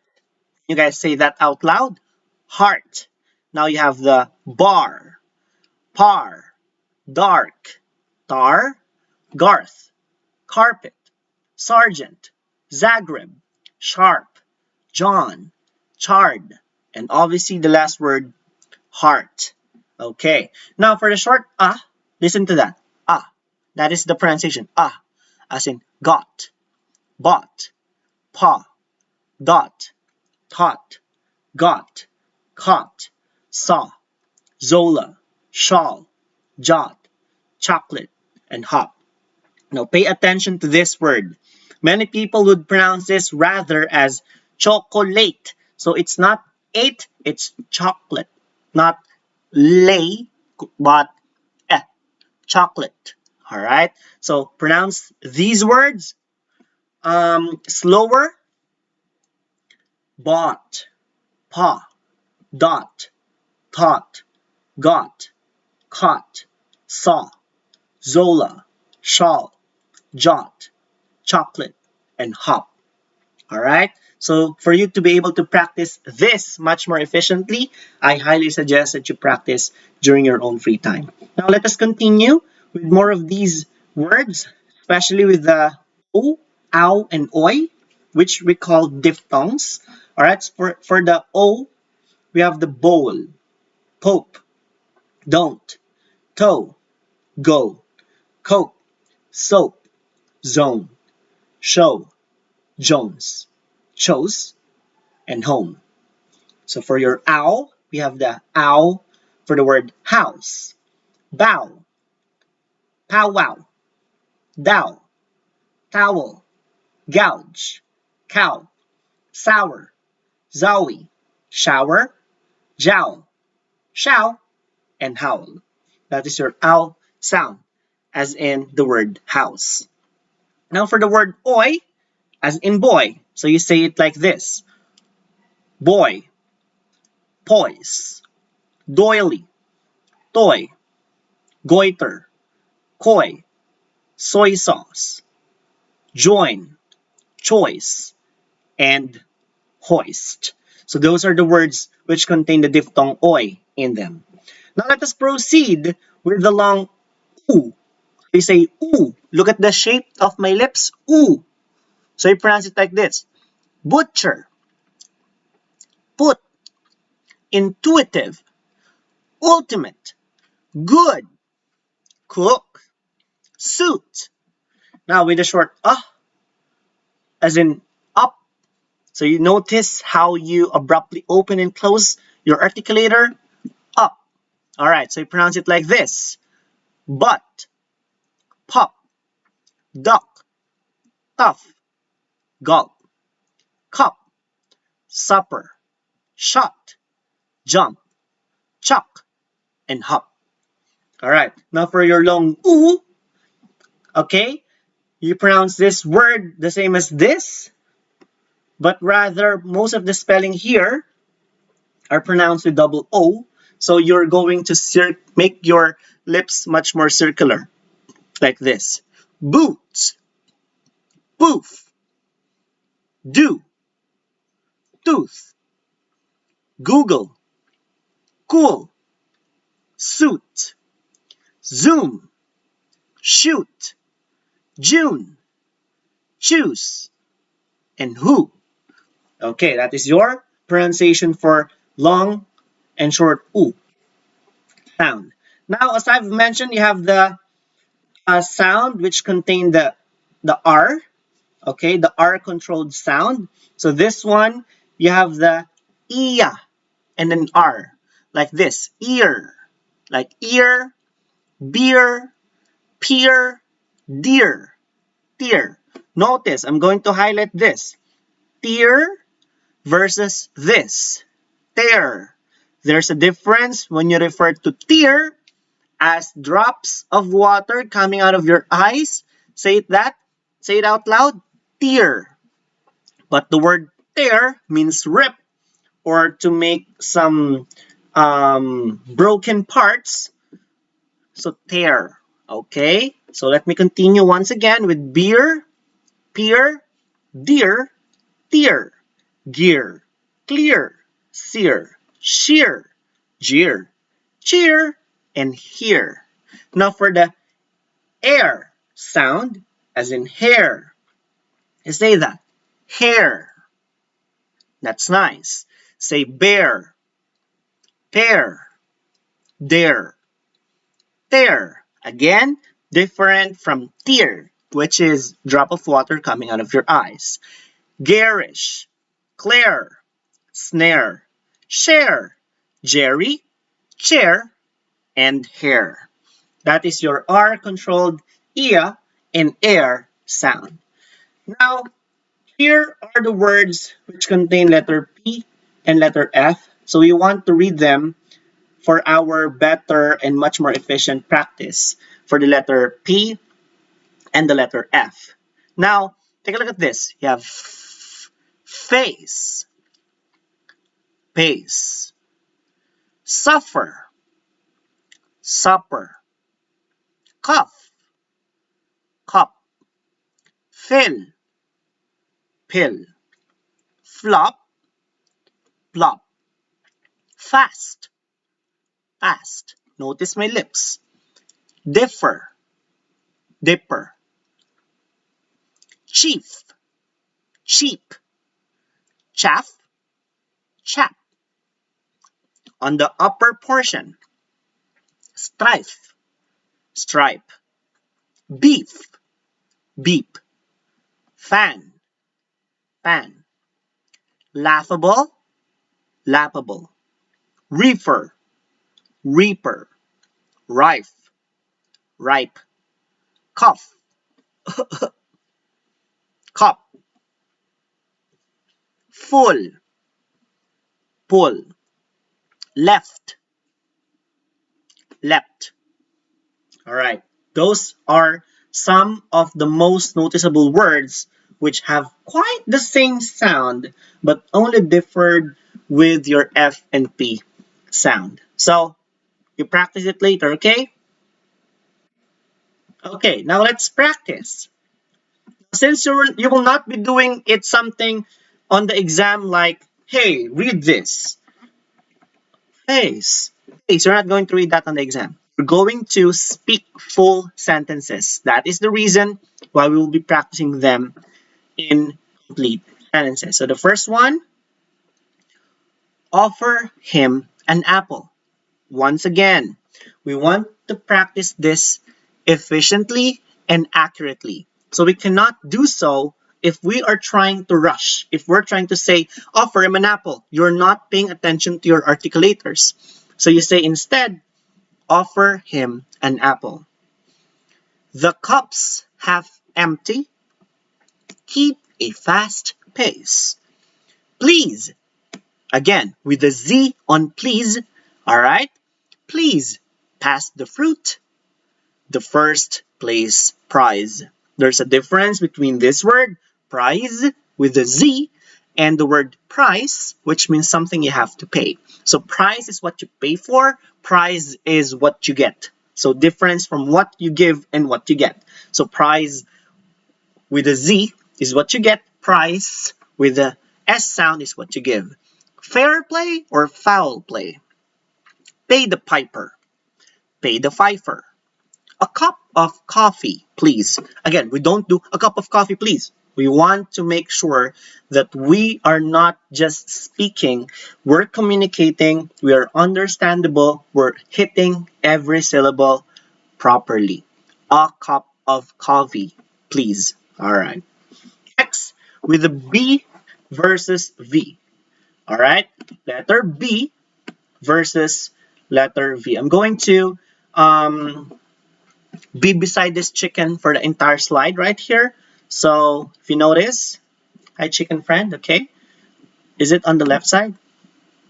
You guys say that out loud. Heart. Now you have the bar, par, dark, tar, Garth, carpet, sergeant, Zagreb, sharp, John, charred, and obviously the last word, heart. Okay, now for the short listen to that. That is the pronunciation. As in got, bought, paw, dot, taught, got, caught, saw, Zola, shawl, jot, chocolate, and hop. Now pay attention to this word. Many people would pronounce this rather as chocolate. So it's not eight, it's chocolate. Not lay, but chocolate. Alright? So pronounce these words slower. Bought, paw, dot, taught, got, caught, saw, Zola, shawl, jot, chocolate, and hop. Alright? So for you to be able to practice this much more efficiently, I highly suggest that you practice during your own free time. Now let us continue with more of these words, especially with the O, ow, and oi, which we call diphthongs. Alright, for the O, we have the bowl, pope, don't, toe, go, cope, soap, zone, show, Jones, chose, and home. So for your ow, we have the ow for the word house, bow, powwow, dow, towel, gouge, cow, sour, zowie, shower, jowl, show, and howl. That is your ow sound, as in the word house. Now for the word oi, as in boy. So you say it like this. Boy, poise, doily, toy, goiter, coy, soy sauce, join, choice, and hoist. So those are the words which contain the diphthong oi in them. Now let us proceed with the long oo. We say ooh. Look at the shape of my lips. Ooh. So you pronounce it like this. Butcher, put, intuitive, ultimate, good, cook, suit. Now with the short as in up. So you notice how you abruptly open and close your articulator. Up. Alright, so you pronounce it like this. Butt, pop, duck, tough, gulp, cup, supper, shot, jump, chuck, and hop. Alright, now for your long oo, okay, you pronounce this word the same as this, but rather most of the spelling here are pronounced with double O, so you're going to make your lips much more circular, like this. Boots, booth, do, tooth, Google, cool, suit, zoom, shoot, June, choose, and who. Okay, that is your pronunciation for long and short oo sound. Now, as I've mentioned, you have the sound which contain the R, okay, the R controlled sound. So this one, you have the iya and then R, like this, ear, like ear, beer, peer, deer, tear. Notice, I'm going to highlight this. Tear versus this. Tear. There's a difference when you refer to tear as drops of water coming out of your eyes. Say it out loud. Tear. But the word tear means rip or to make some broken parts. So tear. Okay. So let me continue once again with beer, peer, deer, tear, gear, clear, sear, sheer, jeer, cheer, and hear. Now for the air sound, as in hair, you say that. Hair. That's nice. Say bear, pear, dare, tear. Again, different from tear, which is drop of water coming out of your eyes. Garish, Claire, snare, share, Jerry, chair, and hair. That is your R controlled ia and air sound. Now, here are the words which contain letter P and letter F. So we want to read them for our better and much more efficient practice for the letter P and the letter F. Now, take a look at this. You have face, pace, suffer, supper, cough, cup, fill, pill, flop, plop, fast, fast. Notice my lips. Differ, dipper, chief, cheap, chaff, chap. On the upper portion, strife, stripe, beef, beep, fan, fan, laughable, laughable, reefer, reaper, rife, ripe, cough, cup, full, pull, left, leapt. All right, those are some of the most noticeable words which have quite the same sound but only differed with your F and P sound. So you practice it later, okay? Okay, now let's practice. Since you will not be doing it something on the exam like, hey, read this. Face. Face, you're not going to read that on the exam. You're going to speak full sentences. That is the reason why we will be practicing them in complete sentences. So the first one, offer him an apple. Once again, we want to practice this efficiently and accurately. So we cannot do so if we are trying to rush. If we're trying to say, offer him an apple, you're not paying attention to your articulators. So you say instead, offer him an apple. The cup's half empty. Keep a fast pace. Please. Again, with the Z on please. Alright? Please pass the fruit. The first place prize. There's a difference between this word, prize, with the Z, and the word price, which means something you have to pay. So price is what you pay for, prize is what you get. So difference from what you give and what you get. So prize with a Z is what you get, price with the S sound is what you give. Fair play or foul play? Pay the piper, pay the fifer. A cup of coffee, please. Again, we don't do a cup of coffee, please. We want to make sure that we are not just speaking, we're communicating, we are understandable, we're hitting every syllable properly. A cup of coffee, please. All right. Next, with the B versus V. All right. Letter B versus letter V. I'm going to be beside this chicken for the entire slide right here. So if you notice, hi chicken friend, okay. Is it on the left side?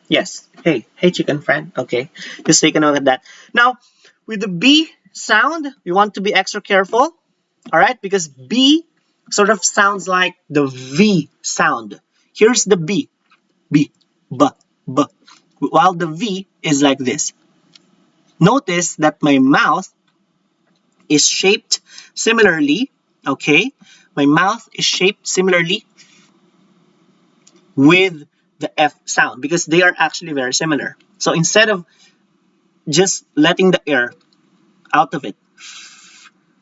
Yes. Hey chicken friend, okay. Just take a note of that. Now, with the B sound, we want to be extra careful, all right, because B sort of sounds like the V sound. Here's the B, B, B, B, while the V is like this. Notice that my mouth is shaped similarly, okay? My mouth is shaped similarly with the F sound because they are actually very similar. So instead of just letting the air out of it,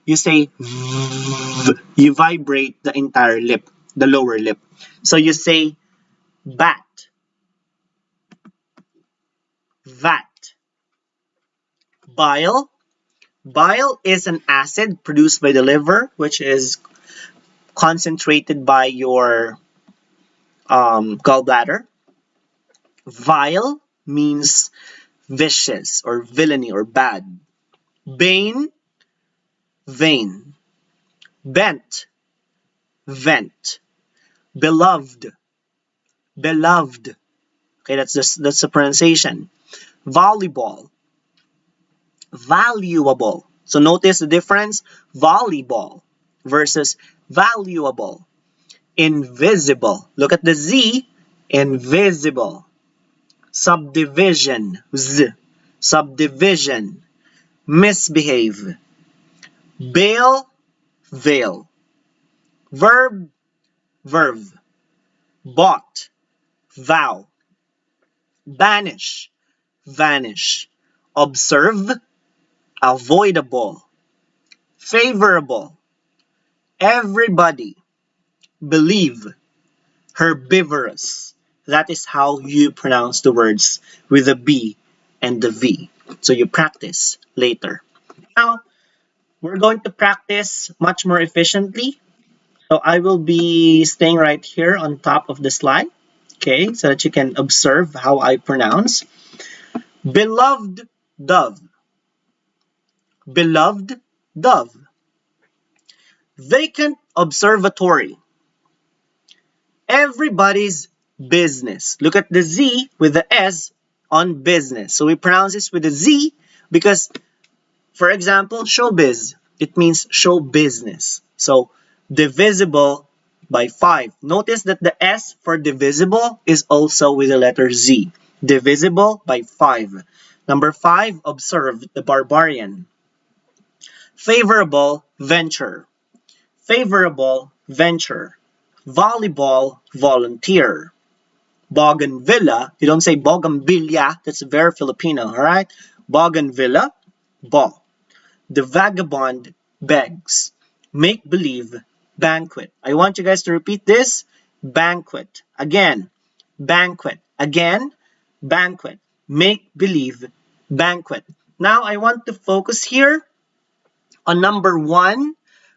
you say v, you vibrate the entire lip, the lower lip. So you say bat, vat, bile. Bile is an acid produced by the liver, which is concentrated by your gallbladder. Vile means vicious or villainy or bad. Bane, vain. Bent, vent. Beloved, beloved. Okay, that's the pronunciation. Volleyball, valuable. So notice the difference. Volleyball versus valuable. Invisible. Look at the Z. Invisible. Subdivision. Z. Subdivision. Misbehave. Bail. Veil. Verb. Verve. Bought. Vow. Banish. Vanish. Observe. Avoidable. Favorable. Everybody. Believe. Herbivorous. That is how you pronounce the words with the B and the V. So you practice later. Now, we're going to practice much more efficiently. So I will be staying right here on top of the slide, okay, so that you can observe how I pronounce. Beloved dove. Beloved dove. Vacant observatory. Everybody's business. Look at the Z with the S on business. So we pronounce this with the Z because, for example, showbiz. It means show business. So divisible by 5. Notice that the S for divisible is also with the letter Z. Divisible by 5. Number 5, observe the barbarian. favorable venture, favorable venture, volleyball volunteer, bougainvillea. You don't say bougainvillea, that's very Filipino, all right? Bougainvillea, ball. The vagabond begs, make believe banquet. I want you guys to repeat this. Banquet. Again, banquet. Again, banquet. Make believe banquet. Now I want to focus here on number one,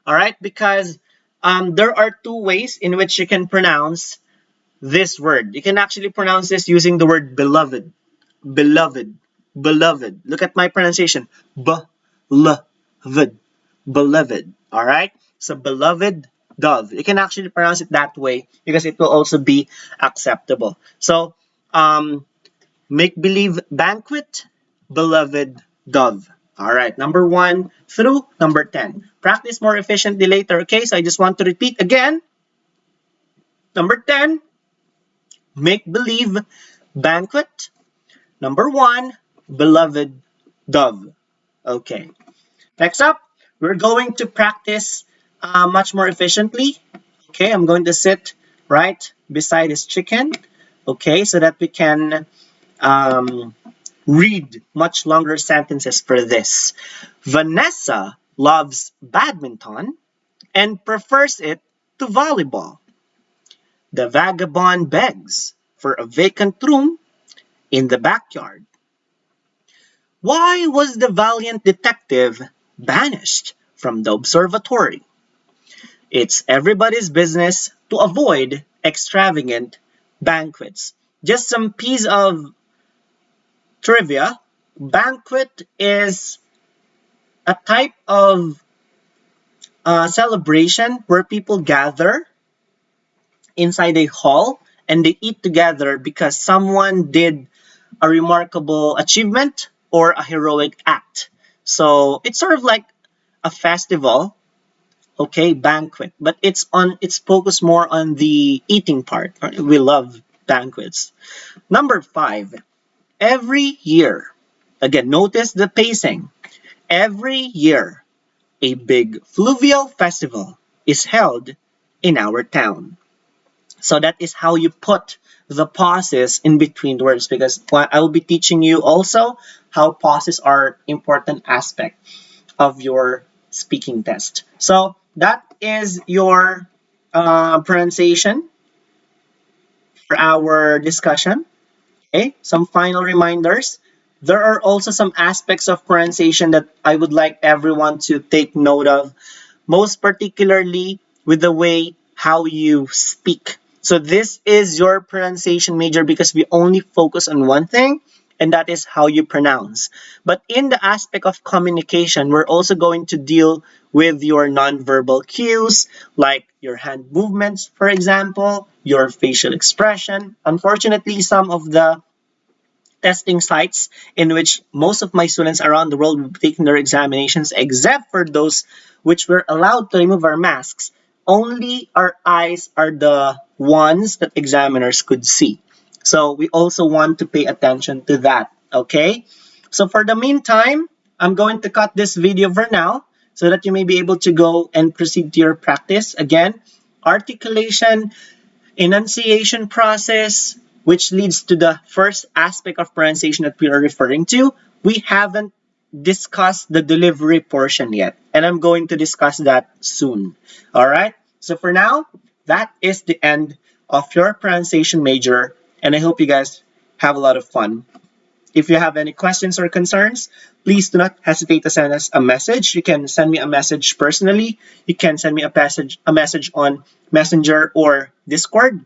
all right, because there are two ways in which you can pronounce this word. You can actually pronounce this using the word beloved, beloved, beloved. Look at my pronunciation. Beloved, beloved. All right. So beloved dove. You can actually pronounce it that way because it will also be acceptable. So make believe banquet, beloved dove. All right. Number 1 through number 10. Practice more efficiently later. Okay. So I just want to repeat again. Number 10. Make believe banquet. Number 1, beloved dove. Okay. Next up, we're going to practice much more efficiently. Okay, I'm going to sit right beside his chicken. Okay, so that we can read much longer sentences for this. Vanessa loves badminton and prefers it to volleyball. The vagabond begs for a vacant room in the backyard. Why was the valiant detective banished from the observatory? It's everybody's business to avoid extravagant banquets. Just some piece of trivia. Banquet is a type of celebration where people gather inside a hall and they eat together because someone did a remarkable achievement or a heroic act. So it's sort of like a festival, okay, banquet, but it's focused more on the eating part. We love banquets. Number 5, every year. Again, notice the pacing. Every year, a big fluvial festival is held in our town. So that is how you put the pauses in between the words, because I will be teaching you also how pauses are important aspect of your speaking test. So that is your pronunciation for our discussion. Okay, some final reminders. There are also some aspects of pronunciation that I would like everyone to take note of, most particularly with the way how you speak. So this is your pronunciation major because we only focus on one thing, and that is how you pronounce. But in the aspect of communication, we're also going to deal with your nonverbal cues, like your hand movements, for example, your facial expression. Unfortunately, some of the testing sites in which most of my students around the world will be taking their examinations, except for those which were allowed to remove our masks. Only our eyes are the ones that examiners could see. So we also want to pay attention to that, okay? So for the meantime, I'm going to cut this video for now so that you may be able to go and proceed to your practice. Again, articulation, enunciation process, which leads to the first aspect of pronunciation that we are referring to. We haven't discussed the delivery portion yet, and I'm going to discuss that soon. All right, so for now, that is the end of your pronunciation major, and I hope you guys have a lot of fun. If you have any questions or concerns, please do not hesitate to send us a message. You can send me a message personally. You can send me a message on Messenger or Discord.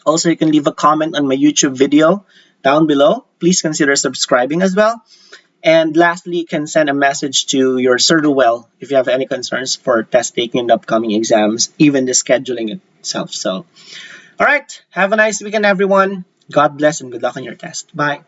Also, you can leave a comment on my YouTube video down below. Please consider subscribing as well. And lastly, you can send a message to your Cerduwell if you have any concerns for test taking in the upcoming exams, even the scheduling itself. So, all right, have a nice weekend, everyone. God bless and good luck on your test. Bye.